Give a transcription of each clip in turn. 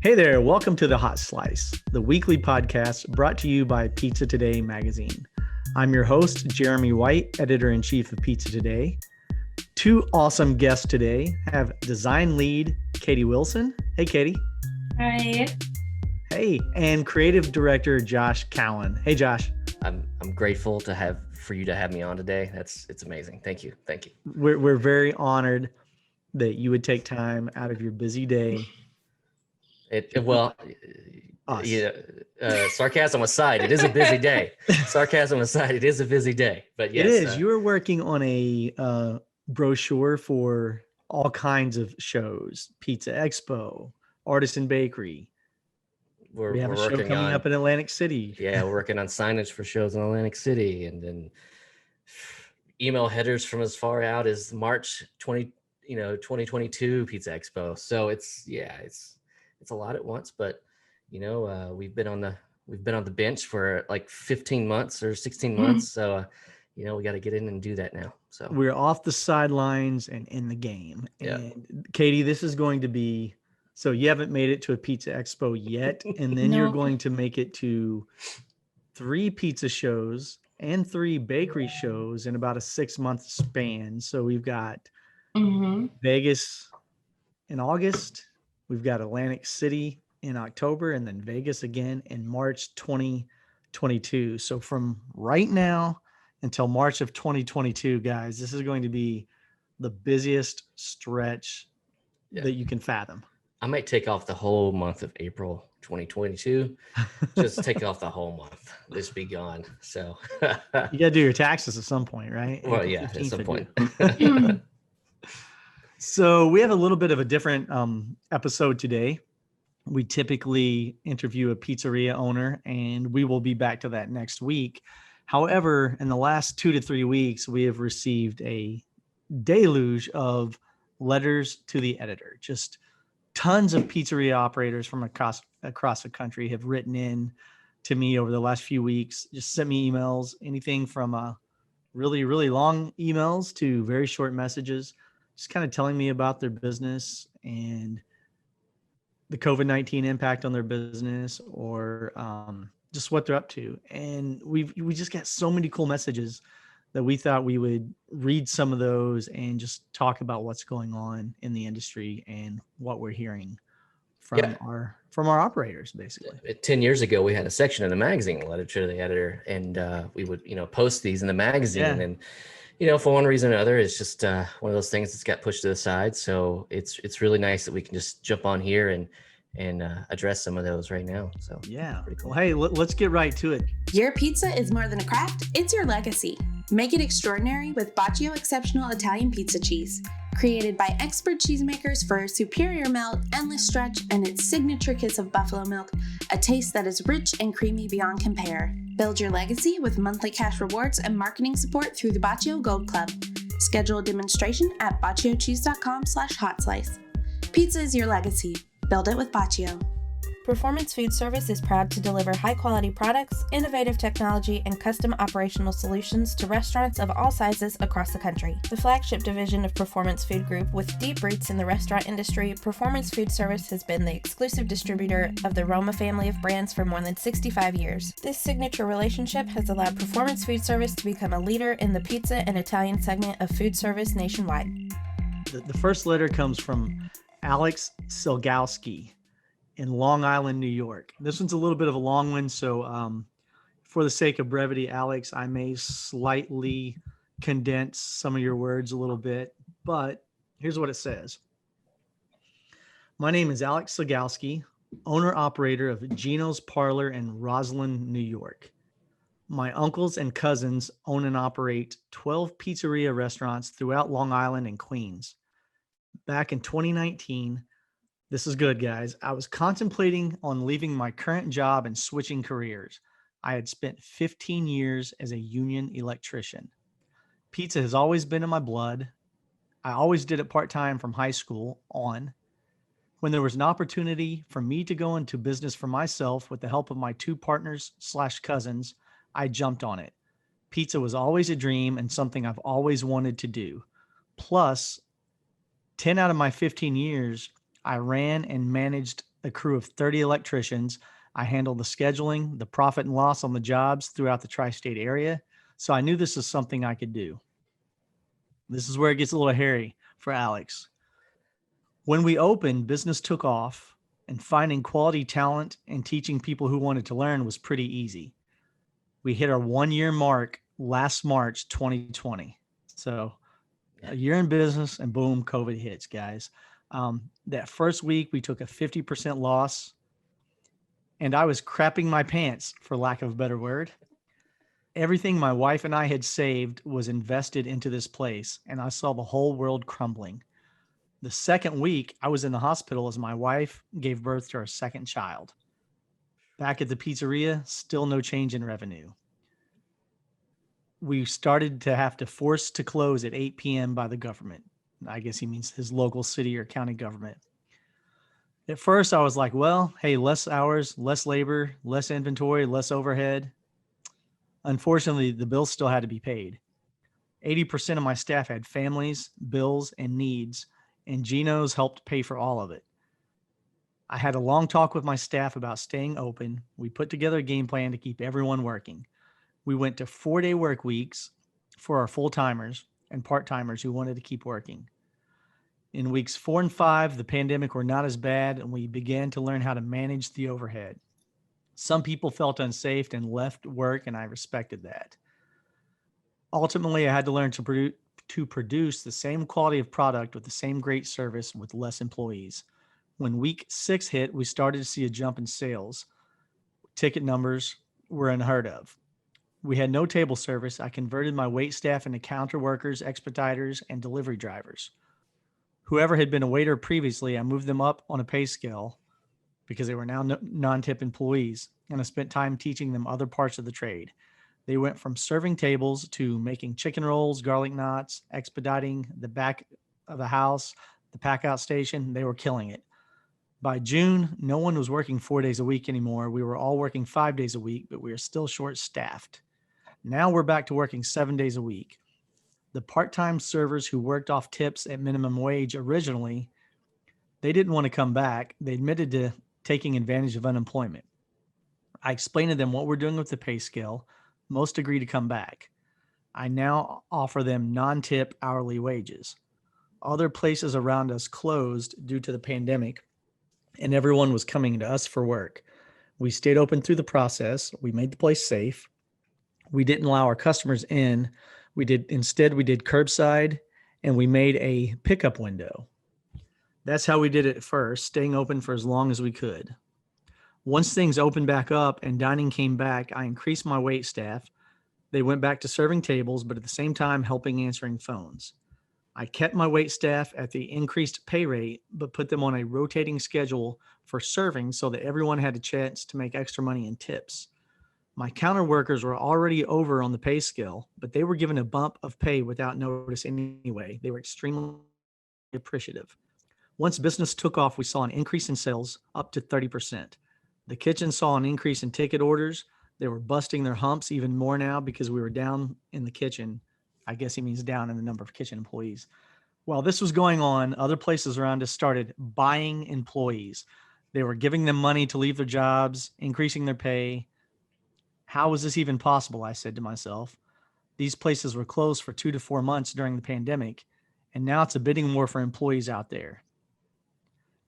Hey there, welcome to The Hot Slice, the weekly podcast brought to you by Pizza Today magazine. I'm your host, Jeremy White, editor-in-chief of Pizza Today. Two awesome guests today have design lead Katie Wilson. Hey, Katie. Hi. Hey, and creative director Josh Cowan. Hey, Josh. I'm grateful for you to have me on today. It's amazing. Thank you. We're very honored that you would take time out of your busy day. Sarcasm aside, it is a busy day. But yes, it is. You are working on a brochure for all kinds of shows: Pizza Expo, Artisan Bakery. We have a show coming up in Atlantic City. Yeah, we're working on signage for shows in Atlantic City, and then email headers from as far out as March 2022 Pizza Expo. So it's a lot at once, but we've been on the bench for like 15 months or 16 months. So we got to get in and do that now. So we're off the sidelines and in the game. Yeah. And Katie, this is going to be, so you haven't made it to a Pizza Expo yet, and then No. you're going to make it to 3 pizza shows and 3 bakery shows in about a 6-month span. So we've got Vegas in August, we've got Atlantic City in October, and then Vegas again in March 2022. So from right now until March of 2022, guys, this is going to be the busiest stretch that you can fathom. I might take off the whole month of April 2022. Just take off the whole month. Just be gone. So you got to do your taxes at some point, right? Well, yeah, at some point. So we have a little bit of a different episode today. We typically interview a pizzeria owner, and we will be back to that next week. However, in the last 2 to 3 weeks, we have received a deluge of letters to the editor. Just tons of pizzeria operators from across the country have written in to me over the last few weeks, just sent me emails, anything from really, really long emails to very short messages, just kind of telling me about their business and the COVID-19 impact on their business, or just what they're up to. And we just got so many cool messages that we thought we would read some of those and just talk about what's going on in the industry and what we're hearing from our operators, basically. 10 years ago, we had a section in the magazine, letter to the editor, and we would, post these in the magazine. And, for one reason or another, it's just one of those things that's got pushed to the side. So it's really nice that we can just jump on here and address some of those right now. So pretty cool. Well, hey, let's get right to it. Your pizza is more than a craft, it's your legacy. Make it extraordinary with Bacchio Exceptional Italian Pizza Cheese. Created by expert cheesemakers for superior melt, endless stretch, and its signature kiss of buffalo milk, a taste that is rich and creamy beyond compare. Build your legacy with monthly cash rewards and marketing support through the Bacchio Gold Club. Schedule a demonstration at bacchiocheese.com/hotslice. Pizza is your legacy. Build it with Bacchio. Performance Food Service is proud to deliver high-quality products, innovative technology, and custom operational solutions to restaurants of all sizes across the country. The flagship division of Performance Food Group, with deep roots in the restaurant industry, Performance Food Service has been the exclusive distributor of the Roma family of brands for more than 65 years. This signature relationship has allowed Performance Food Service to become a leader in the pizza and Italian segment of food service nationwide. The first letter comes from Alex Silgowski in Long Island, New York. This one's a little bit of a long one, so for the sake of brevity, Alex, I may slightly condense some of your words a little bit, but here's what it says. My name is Alex Silgowski, owner-operator of Gino's Parlor in Roslyn, New York. My uncles and cousins own and operate 12 pizzeria restaurants throughout Long Island and Queens. Back in 2019, this is good, guys, I was contemplating on leaving my current job and switching careers. I had spent 15 years as a union electrician. Pizza has always been in my blood. I always did it part-time from high school on. When there was an opportunity for me to go into business for myself with the help of my 2 partners/cousins, I jumped on it. Pizza was always a dream and something I've always wanted to do. Plus, 10 out of my 15 years, I ran and managed a crew of 30 electricians. I handled the scheduling, the profit and loss on the jobs throughout the tri-state area. So I knew this is something I could do. This is where it gets a little hairy for Alex. When we opened, business took off, and finding quality talent and teaching people who wanted to learn was pretty easy. We hit our 1 year mark last March 2020. So a year in business and boom, COVID hits, guys. That first week, we took a 50% loss, and I was crapping my pants, for lack of a better word. Everything my wife and I had saved was invested into this place, and I saw the whole world crumbling. The second week, I was in the hospital as my wife gave birth to our second child. Back at the pizzeria, still no change in revenue. We started to have to force to close at 8 p.m. by the government. I guess he means his local city or county government. At first, I was like, well, hey, less hours, less labor, less inventory, less overhead. Unfortunately, the bills still had to be paid. 80% of my staff had families, bills, and needs, and Geno's helped pay for all of it. I had a long talk with my staff about staying open. We put together a game plan to keep everyone working. We went to 4-day work weeks for our full-timers and part-timers who wanted to keep working. In weeks 4 and 5, the pandemic were not as bad, and we began to learn how to manage the overhead. Some people felt unsafe and left work, and I respected that. Ultimately, I had to learn to produce the same quality of product with the same great service with less employees. When week 6 hit, we started to see a jump in sales. Ticket numbers were unheard of. We had no table service. I converted my wait staff into counter workers, expediters, and delivery drivers. Whoever had been a waiter previously, I moved them up on a pay scale because they were now non-tip employees, and I spent time teaching them other parts of the trade. They went from serving tables to making chicken rolls, garlic knots, expediting the back of the house, the pack out station. They were killing it. By June, no one was working 4 days a week anymore. We were all working 5 days a week, but we are still short-staffed. Now we're back to working 7 days a week. The part-time servers who worked off tips at minimum wage originally, they didn't want to come back. They admitted to taking advantage of unemployment. I explained to them what we're doing with the pay scale. Most agreed to come back. I now offer them non-tip hourly wages. Other places around us closed due to the pandemic, and everyone was coming to us for work. We stayed open through the process. We made the place safe. We didn't allow our customers in. Instead, we did curbside, and we made a pickup window. That's how we did it at first, staying open for as long as we could. Once things opened back up and dining came back, I increased my wait staff. They went back to serving tables, but at the same time helping answering phones. I kept my wait staff at the increased pay rate, but put them on a rotating schedule for serving so that everyone had a chance to make extra money in tips. My counter workers were already over on the pay scale, but they were given a bump of pay without notice anyway. They were extremely appreciative. Once business took off, we saw an increase in sales up to 30%. The kitchen saw an increase in ticket orders. They were busting their humps even more now because we were down in the kitchen. I guess he means down in the number of kitchen employees. While this was going on, other places around us started buying employees. They were giving them money to leave their jobs, increasing their pay. How was this even possible? I said to myself. These places were closed for 2 to 4 months during the pandemic, and now it's a bidding war for employees out there.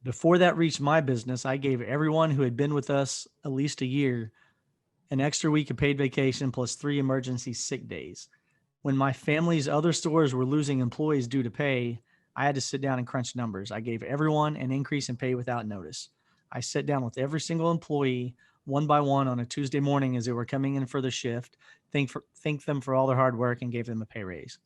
Before that reached my business, I gave everyone who had been with us at least a year an extra week of paid vacation plus 3 emergency sick days. When my family's other stores were losing employees due to pay, I had to sit down and crunch numbers. I gave everyone an increase in pay without notice. I sat down with every single employee one by one on a Tuesday morning as they were coming in for the shift, thanked them for all their hard work, and gave them a pay raise.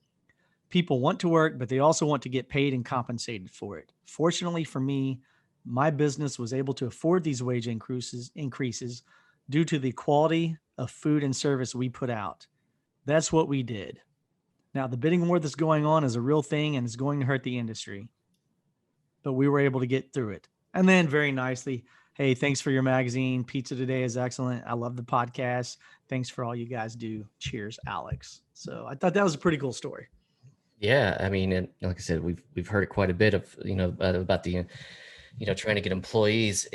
People want to work, but they also want to get paid and compensated for it. Fortunately for me, my business was able to afford these wage increases due to the quality of food and service we put out. That's what we did. Now, the bidding war that's going on is a real thing and is going to hurt the industry, but we were able to get through it. And then very nicely, hey, thanks for your magazine. Pizza Today is excellent. I love the podcast. Thanks for all you guys do. Cheers, Alex. So I thought that was a pretty cool story. Yeah, I mean, and like I said, we've heard quite a bit of about the trying to get employees.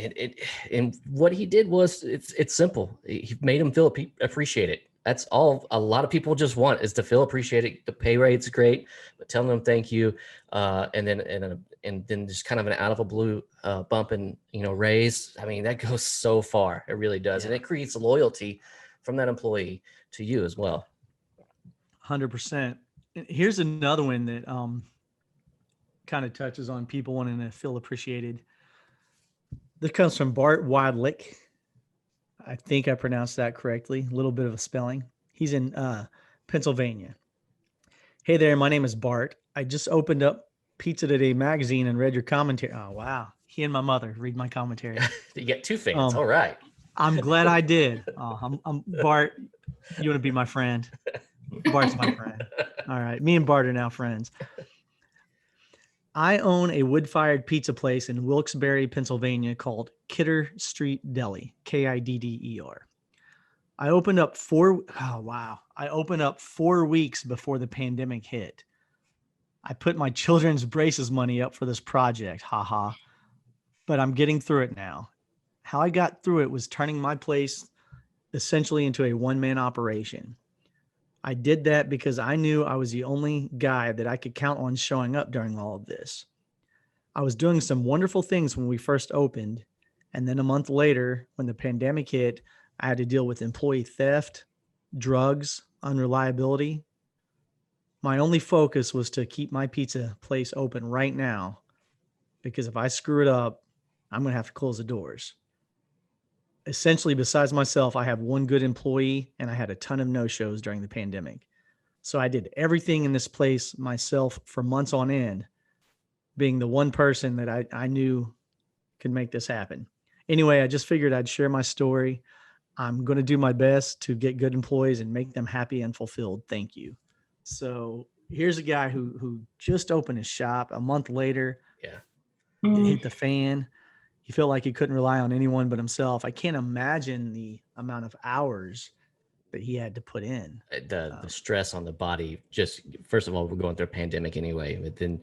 And what he did was it's simple. He made them feel appreciated. That's all a lot of people just want, is to feel appreciated. The pay rate's great, but telling them thank you, and then just kind of an out of a blue bump and raise. I mean, that goes so far. It really does, and it creates loyalty from that employee to you as well. 100%. Here's another one that kind of touches on people wanting to feel appreciated. This comes from Bart Wadlick. I think I pronounced that correctly. A little bit of a spelling. He's in Pennsylvania. Hey there, my name is Bart. I just opened up Pizza Today magazine and read your commentary. Oh, wow. He and my mother read my commentary. You get two fans. All right. I'm glad I did. I'm Bart. You want to be my friend? Bart's my friend. All right. Me and Bart are now friends. I own a wood-fired pizza place in Wilkes-Barre, Pennsylvania called Kidder Street Deli, Kidder. I opened up 4 weeks before the pandemic hit. I put my children's braces money up for this project, haha. But I'm getting through it now. How I got through it was turning my place essentially into a one-man operation. I did that because I knew I was the only guy that I could count on showing up during all of this. I was doing some wonderful things when we first opened, and then a month later, when the pandemic hit, I had to deal with employee theft, drugs, unreliability. My only focus was to keep my pizza place open right now, because if I screw it up, I'm going to have to close the doors. Essentially, besides myself, I have one good employee, and I had a ton of no-shows during the pandemic. So I did everything in this place myself for months on end, being the one person that I knew could make this happen. Anyway, I just figured I'd share my story. I'm going to do my best to get good employees and make them happy and fulfilled. Thank you. So here's a guy who just opened his shop. A month later, it hit the fan. He felt like he couldn't rely on anyone but himself. I can't imagine the amount of hours that he had to put in. The stress on the body. Just first of all, we're going through a pandemic anyway, but then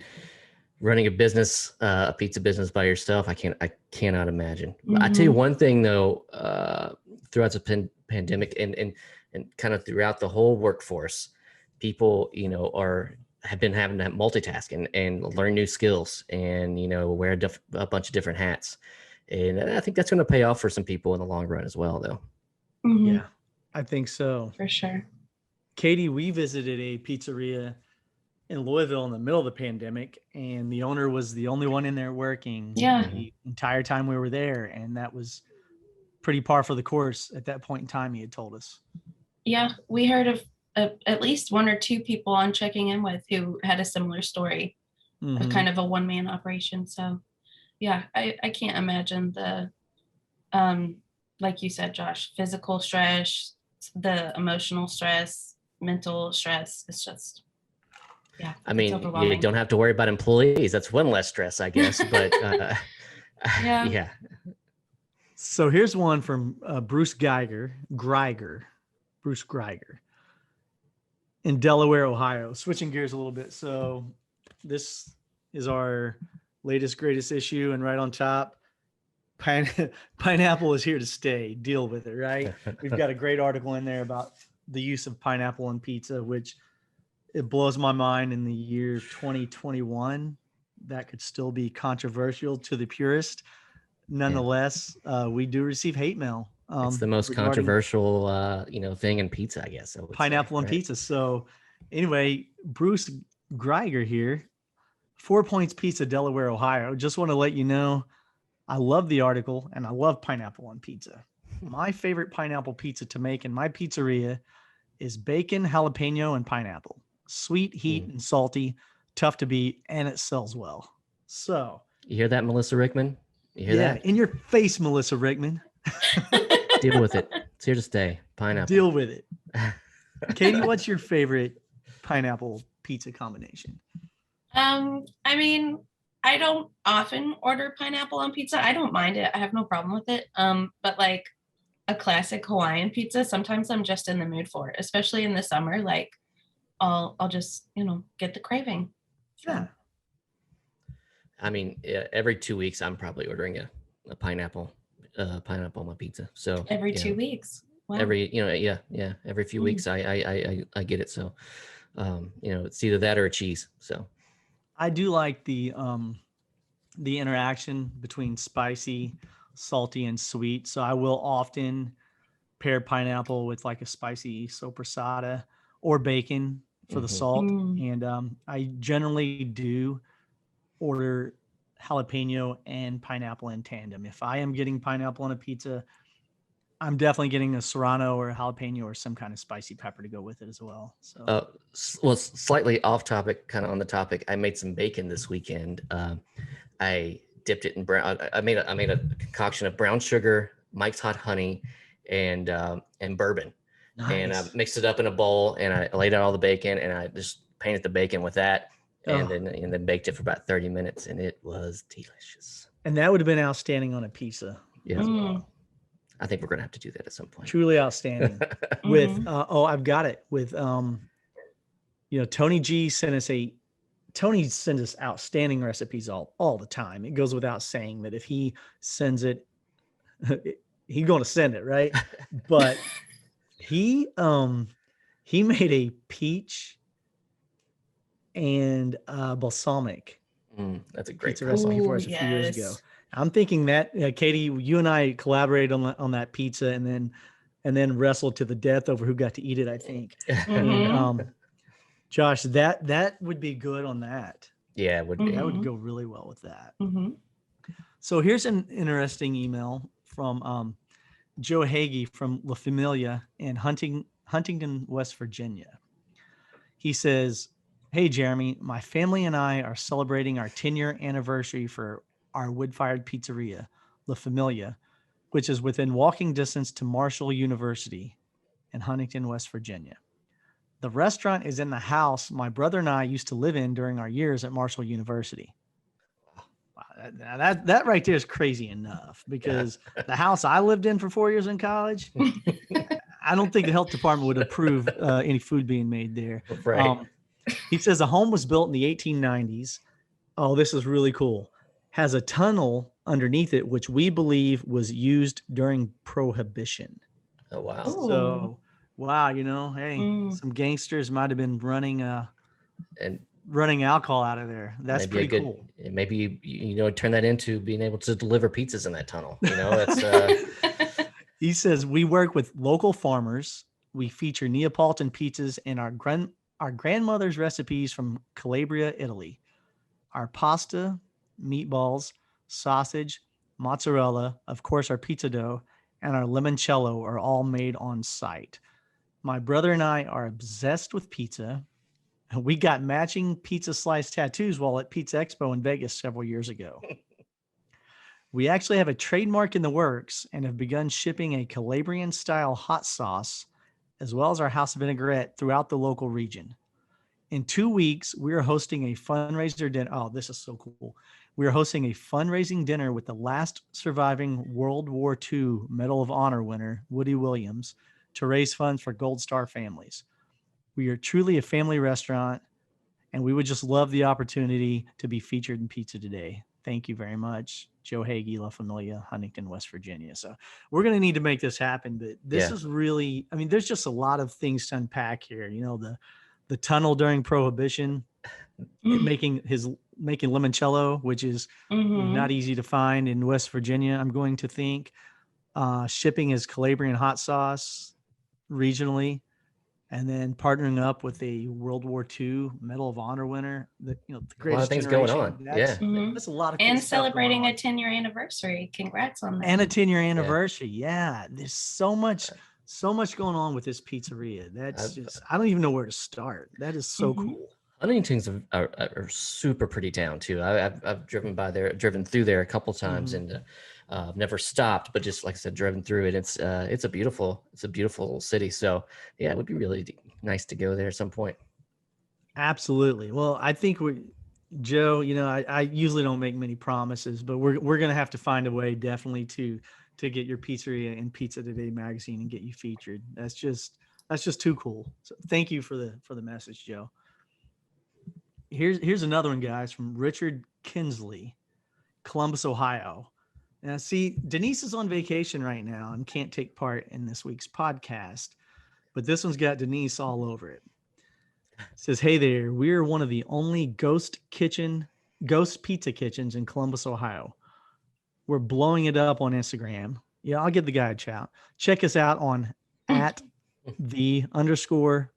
running a business, a pizza business by yourself, I cannot imagine. I tell you one thing though, throughout the pandemic and kind of throughout the whole workforce, people have been having to multitask and learn new skills and wear a bunch of different hats, and I think that's going to pay off for some people in the long run as well, though. Yeah, I think so, for sure. Katie, we visited a pizzeria in Louisville in the middle of the pandemic, and the owner was the only one in there working the entire time we were there, and that was pretty par for the course at that point in time, he had told us. Yeah, we heard of at least one or two people on checking in with who had a similar story of kind of a one-man operation. So yeah, I can't imagine the like you said, Josh, physical stress, the emotional stress, mental stress. It's just I mean, you don't have to worry about employees. That's one less stress, I guess. But yeah. So here's one from Bruce Greiger in Delaware, Ohio. Switching gears a little bit. So this is our latest, greatest issue, and right on top, pineapple is here to stay. Deal with it, right? We've got a great article in there about the use of pineapple on pizza, which it blows my mind in the year 2021. That could still be controversial to the purist. Nonetheless, we do receive hate mail. It's the most controversial, thing in pizza, I guess. Pineapple on pizza. So anyway, Bruce Greiger here, 4 Points Pizza, Delaware, Ohio. Just want to let you know, I love the article and I love pineapple on pizza. My favorite pineapple pizza to make in my pizzeria is bacon, jalapeno, and pineapple. Sweet, heat, and salty, tough to beat, and it sells well. So you hear that, Melissa Rickman? You hear that? In your face, Melissa Rickman. Deal with it. It's here to stay. Pineapple. Deal with it. Katie, what's your favorite pineapple pizza combination? I mean, I don't often order pineapple on pizza. I don't mind it. I have no problem with it. But like a classic Hawaiian pizza, sometimes I'm just in the mood for it, especially in the summer. Like I'll just, get the craving. So. Yeah. I mean, every 2 weeks, I'm probably ordering a pineapple on my pizza. So Every 2 weeks. Wow. every every few weeks I get it. So it's either that or a cheese. So I do like the interaction between spicy, salty, and sweet. So I will often pair pineapple with like a spicy soppressata or bacon for the salt. And I generally do order jalapeno and pineapple in tandem. If I am getting pineapple on a pizza, I'm definitely getting a serrano or a jalapeno or some kind of spicy pepper to go with it as well. So, well, slightly off topic, kind of on the topic. I made some bacon this weekend. I dipped it in brown. I made a concoction of brown sugar, Mike's Hot Honey, and bourbon. nice. And I mixed it up in a bowl, and I laid out all the bacon, and I just painted the bacon with that, and then baked it for about 30 minutes, and it was delicious. And that would have been outstanding on a pizza. Yeah. Well. I think we're gonna have to do that at some point. Truly outstanding. With I've got it. With Tony G sent us Tony sends us outstanding recipes all the time. It goes without saying that if he sends it, he's going to send it, right? But he made a peach and balsamic. That's a great pizza recipe for us a few years ago. I'm thinking that Katie, you and I collaborated on that pizza, and then wrestled to the death over who got to eat it, I think. And, Josh, that would be good on that. Yeah, it would be. That would go really well with that. So here's an interesting email from Joe Hagee from La Familia in Huntington, West Virginia. He says, "Hey, Jeremy, my family and I are celebrating our 10-year anniversary for our wood-fired pizzeria, La Familia, which is within walking distance to Marshall University in Huntington, West Virginia. The restaurant is in the house my brother and I used to live in during our years at Marshall University." Wow, that right there is crazy enough, because the house I lived in for 4 years in college, I don't think the health department would approve any food being made there. Right. He says the home was built in the 1890s. Oh, this is really cool. Has a tunnel underneath it, which we believe was used during Prohibition. Oh, wow. So, wow, hey, some gangsters might have been running alcohol out of there. That's pretty cool. Maybe turn that into being able to deliver pizzas in that tunnel. That's. He says we work with local farmers. We feature Neapolitan pizzas and our grandmother's recipes from Calabria, Italy. Our pasta, meatballs, sausage, mozzarella, of course, our pizza dough, and our limoncello are all made on site. My brother and I are obsessed with pizza. We got matching pizza slice tattoos while at Pizza Expo in Vegas several years ago. We actually have a trademark in the works and have begun shipping a Calabrian-style hot sauce, as well as our house vinaigrette, throughout the local region. In 2 weeks, we are hosting a fundraiser dinner. Oh, this is so cool. We are hosting a fundraising dinner with the last surviving World War II Medal of Honor winner, Woody Williams, to raise funds for Gold Star families. We are truly a family restaurant, and we would just love the opportunity to be featured in Pizza Today. Thank you very much, Joe Hagee, La Familia, Huntington, West Virginia. So we're going to need to make this happen, but this is really, there's just a lot of things to unpack here. The tunnel during Prohibition, making limoncello, which is not easy to find in West Virginia, I'm going to think. Shipping his Calabrian hot sauce regionally, and then partnering up with a World War II Medal of Honor winner. The greatest a lot of things generation. going on. That's a lot of cool and stuff celebrating going a 10-year anniversary. Congrats on that. And a 10-year anniversary. Yeah. There's so much going on with this pizzeria. That's I don't even know where to start. That is so cool. Huntington's are super pretty town too. I've driven through there a couple times, and never stopped, but just like I said, driven through it. It's a beautiful city. So yeah, it would be really nice to go there at some point. Absolutely. Well, I think Joe, I usually don't make many promises, but we're going to have to find a way definitely to get your pizzeria in Pizza Today magazine and get you featured. That's just too cool. So thank you for the message, Joe. Here's another one, guys, from Richard Kinsley, Columbus, Ohio. Now, see, Denise is on vacation right now and can't take part in this week's podcast, but this one's got Denise all over it. It says, hey there, we're one of the only ghost pizza kitchens in Columbus, Ohio. We're blowing it up on Instagram. Yeah, I'll give the guy a shout. Check us out on at _parlor_pizza.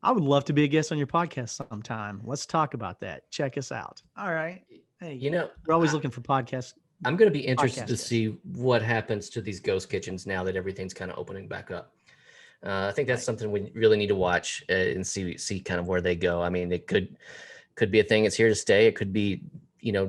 I would love to be a guest on your podcast sometime. Let's talk about that. Check us out. All right. Hey, we're always looking for podcasts. I'm going to be interested to see what happens to these ghost kitchens now that everything's kind of opening back up. I think that's something we really need to watch and see kind of where they go. I mean, it could be a thing. It's here to stay. It could be,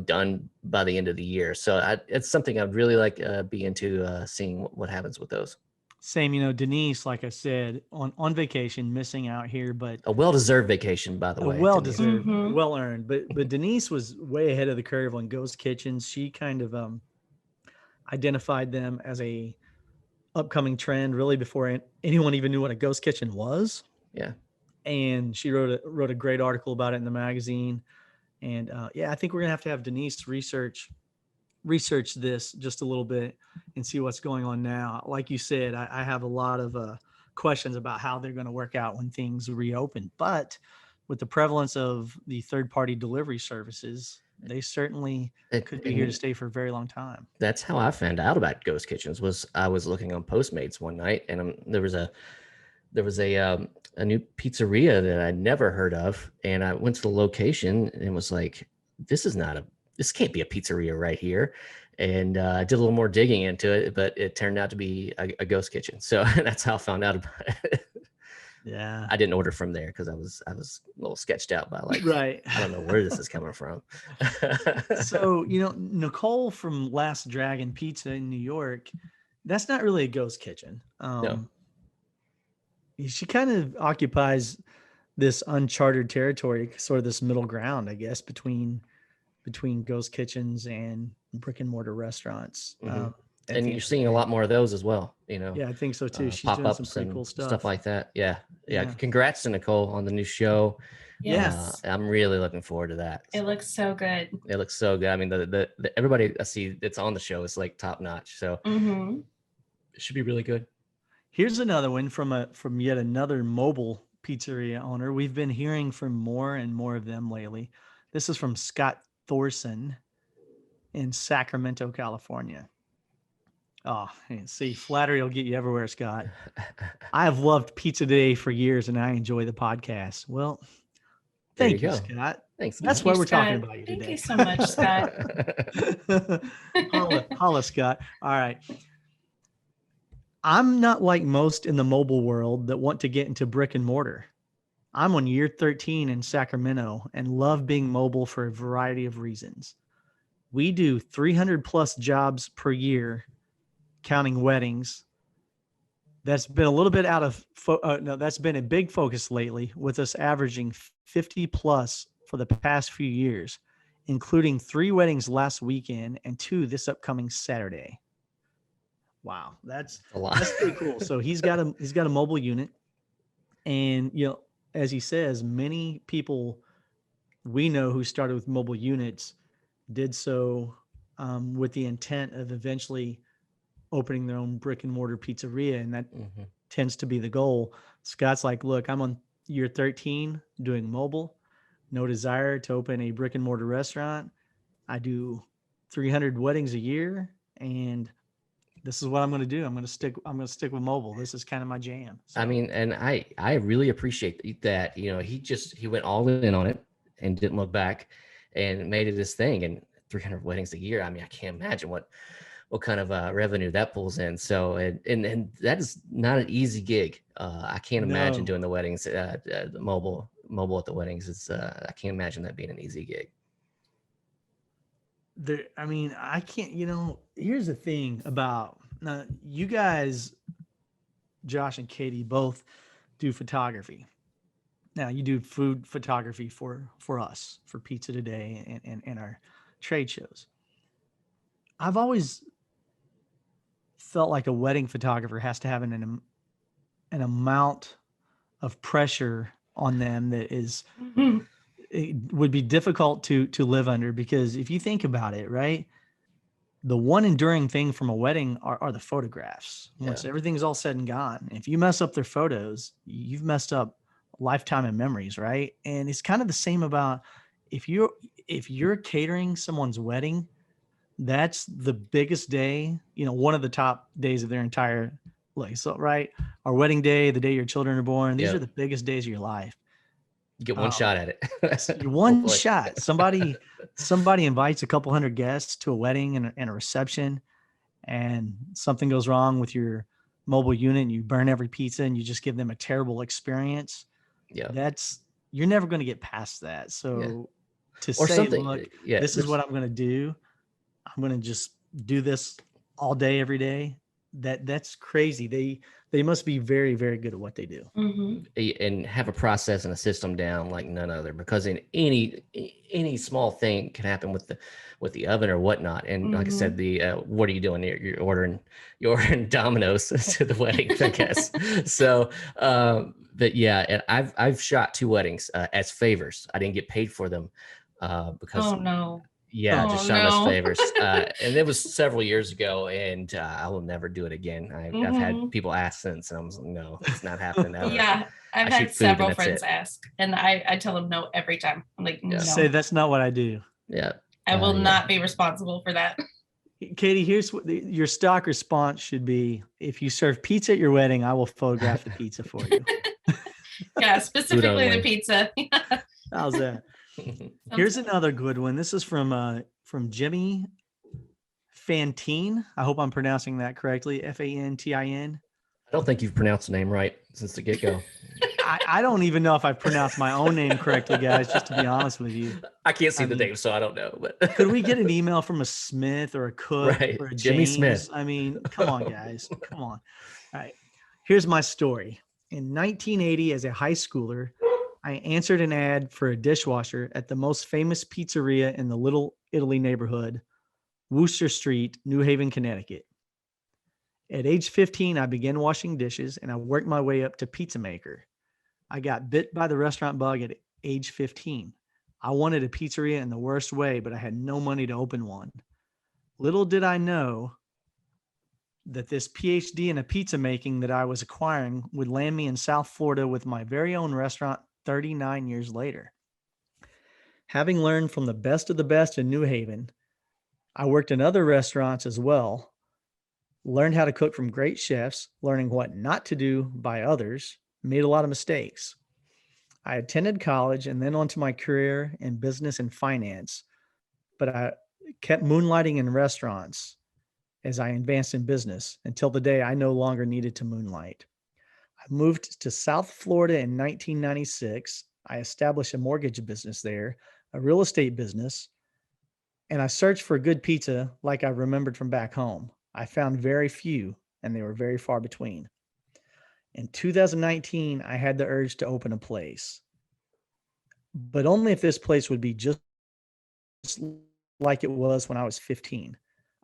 done by the end of the year. So it's something I'd really like be into seeing what happens with those. Same, Denise, like I said, on vacation, missing out here, but a well-deserved vacation, by the way. Well-deserved, well-earned. But Denise was way ahead of the curve on ghost kitchens. She kind of identified them as a upcoming trend really before anyone even knew what a ghost kitchen was. Yeah. And she wrote a great article about it in the magazine. And I think we're gonna have Denise research this just a little bit and see what's going on now. Like you said, I have a lot of questions about how they're going to work out when things reopen. But with the prevalence of the third-party delivery services, they certainly could be here to stay for a very long time. That's how I found out about ghost kitchens. I was looking on Postmates one night, and there was a new pizzeria that I'd never heard of, and I went to the location and was like, this can't be a pizzeria right here. And I did a little more digging into it, but it turned out to be a ghost kitchen. So that's how I found out about it. Yeah. I didn't order from there because I was a little sketched out by right. I don't know where this is coming from. So, Nicole from Last Dragon Pizza in New York, that's not really a ghost kitchen. No. She kind of occupies this uncharted territory, sort of this middle ground, I guess, between ghost kitchens and brick and mortar restaurants. Mm-hmm. And you're seeing a lot more of those as well, Yeah, I think so too. She's doing some pretty cool stuff like that. Yeah. Congrats to Nicole on the new show. Yes. I'm really looking forward to that. It looks so good. It looks so good. I mean, the everybody I see that's on the show is like top notch. So it should be really good. Here's another one from yet another mobile pizzeria owner. We've been hearing from more and more of them lately. This is from Scott Thorson in Sacramento, California. Oh, see, flattery will get you everywhere, Scott. I have loved Pizza Today for years, and I enjoy the podcast. Well, thank you, Scott. Thanks. That's why we're talking about you today. Thank you so much, Scott. Holla, Scott. All right. I'm not like most in the mobile world that want to get into brick and mortar. I'm on year 13 in Sacramento and love being mobile for a variety of reasons. We do 300 plus jobs per year, counting weddings. That's been a little bit that's been a big focus lately, with us averaging 50 plus for the past few years, including 3 weddings last weekend and 2 this upcoming Saturday. Wow, that's a lot. That's pretty cool. So he's got a mobile unit, and as he says, many people we know who started with mobile units did so with the intent of eventually opening their own brick and mortar pizzeria, and that tends to be the goal. Scott's like, look, I'm on year 13 doing mobile, no desire to open a brick and mortar restaurant. I do 300 weddings a year, and this is what I'm going to do. I'm going to stick with mobile. This is kind of my jam. So. I mean, and I really appreciate that. He went all in on it and didn't look back and made it his thing. And 300 weddings a year. I mean, I can't imagine what kind of revenue that pulls in. So, and that is not an easy gig. I can't imagine doing the weddings, the mobile at the weddings. I can't imagine that being an easy gig. I can't, here's the thing about you guys, Josh and Katie, both do photography. Now you do food photography for us, for Pizza Today and our trade shows. I've always felt like a wedding photographer has to have an amount of pressure on them that is it would be difficult to live under, because if you think about it, right, the one enduring thing from a wedding are the photographs. Once everything's all said and gone, if you mess up their photos, you've messed up a lifetime of memories, right? And it's kind of the same about if you're catering someone's wedding, that's the biggest day, one of the top days of their entire life. So, right, our wedding day, the day your children are born, these are the biggest days of your life. You get one shot at it. You're one shot. Somebody invites a couple hundred guests to a wedding and a reception, and something goes wrong with your mobile unit and you burn every pizza and you just give them a terrible experience. Yeah. You're never going to get past that. So to or say, something, look, this is what I'm going to do. I'm going to just do this all day, every day. That's crazy. They must be very, very good at what they do. And have a process and a system down like none other, because in any small thing can happen with the oven or whatnot. And like I said, what are you doing? You're ordering Domino's to the wedding, I guess. So, but yeah, and I've shot 2 weddings as favors. I didn't get paid for them because just shot as favors. And it was several years ago, and I will never do it again. I've had people ask since, and I'm like, no, it's not happening ever. I've had several friends ask, and I tell them no every time. I'm like, no. Say that's not what I do. I will not be responsible for that. Katie, here's what your stock response should be. If you serve pizza at your wedding, I will photograph the pizza for you. Specifically the pizza. How's that? Here's another good one. This is from Jimmy Fantine. I hope I'm pronouncing that correctly. Fantin. I don't think you've pronounced the name right since the get-go. I don't even know if I pronounced my own name correctly, guys, just to be honest with you. I can't see the name, so I don't know. But could we get an email from a Smith or a Cook or a Jimmy James? Smith? I mean, come on, guys. Come on. All right. Here's my story. In 1980, as a high schooler, I answered an ad for a dishwasher at the most famous pizzeria in the Little Italy neighborhood, Wooster Street, New Haven, Connecticut. At age 15, I began washing dishes, and I worked my way up to pizza maker. I got bit by the restaurant bug at age 15. I wanted a pizzeria in the worst way, but I had no money to open one. Little did I know that this PhD in a pizza making that I was acquiring would land me in South Florida with my very own restaurant 39 years later. Having learned from the best of the best in New Haven, I worked in other restaurants as well, learned how to cook from great chefs, learning what not to do by others, made a lot of mistakes. I attended college and then on to my career in business and finance, but I kept moonlighting in restaurants as I advanced in business until the day I no longer needed to moonlight. I moved to South Florida in 1996. I established a mortgage business there, a real estate business, and I searched for good pizza like I remembered from back home. I found very few, and they were very far between. In 2019, I had the urge to open a place, but only if this place would be just like it was when I was 15.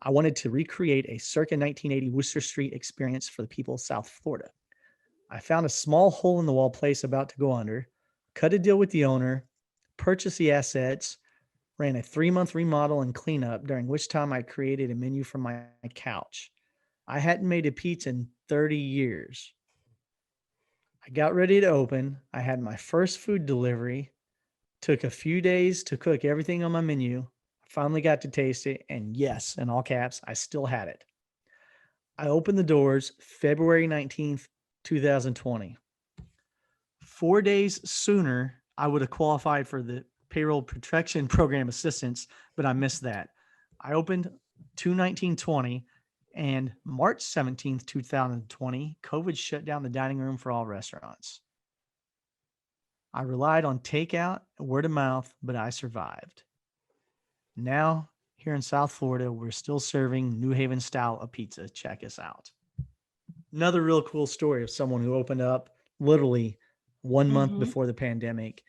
I wanted to recreate a circa 1980 Wooster Street experience for the people of South Florida. I found a small hole-in-the-wall place about to go under, cut a deal with the owner, purchased the assets, ran a 3-month remodel and cleanup, during which time I created a menu from my couch. I hadn't made a pizza in 30 years. I got ready to open. I had my first food delivery. Took a few days to cook everything on my menu. I finally got to taste it, and yes, in all caps, I still had it. I opened the doors February 19th, 2020. 4 days sooner, I would have qualified for the Payroll Protection Program assistance, but I missed that. I opened 2/19/20, and March 17th, 2020, COVID shut down the dining room for all restaurants. I relied on takeout, word of mouth, but I survived. Now, here in South Florida, we're still serving New Haven style of pizza. Check us out. Another real cool story of someone who opened up literally 1 month before the pandemic,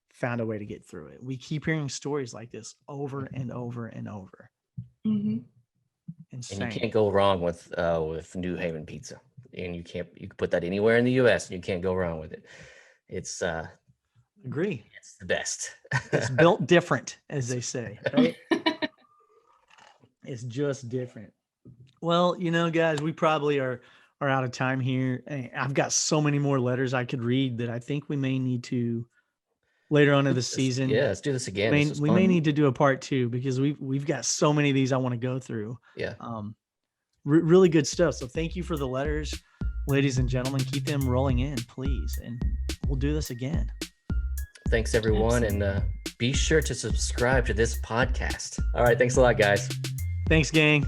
found a way to get through it. We keep hearing stories like this over and over and over. Insane. And you can't go wrong with New Haven pizza. And you can put that anywhere in the US and you can't go wrong with it. It's Agree. It's the best. It's built different, as they say. Right? It's just different. Well, guys, we probably are out of time here. I've got so many more letters I could read that I think we may need to later on in the season. Yeah, let's do this again. We may need to do a part 2 because we've got so many of these I want to go through. Yeah. Really good stuff. So thank you for the letters, ladies and gentlemen. Keep them rolling in, please, and we'll do this again. Thanks, everyone, and be sure to subscribe to this podcast. All right, thanks a lot, guys. Thanks, gang.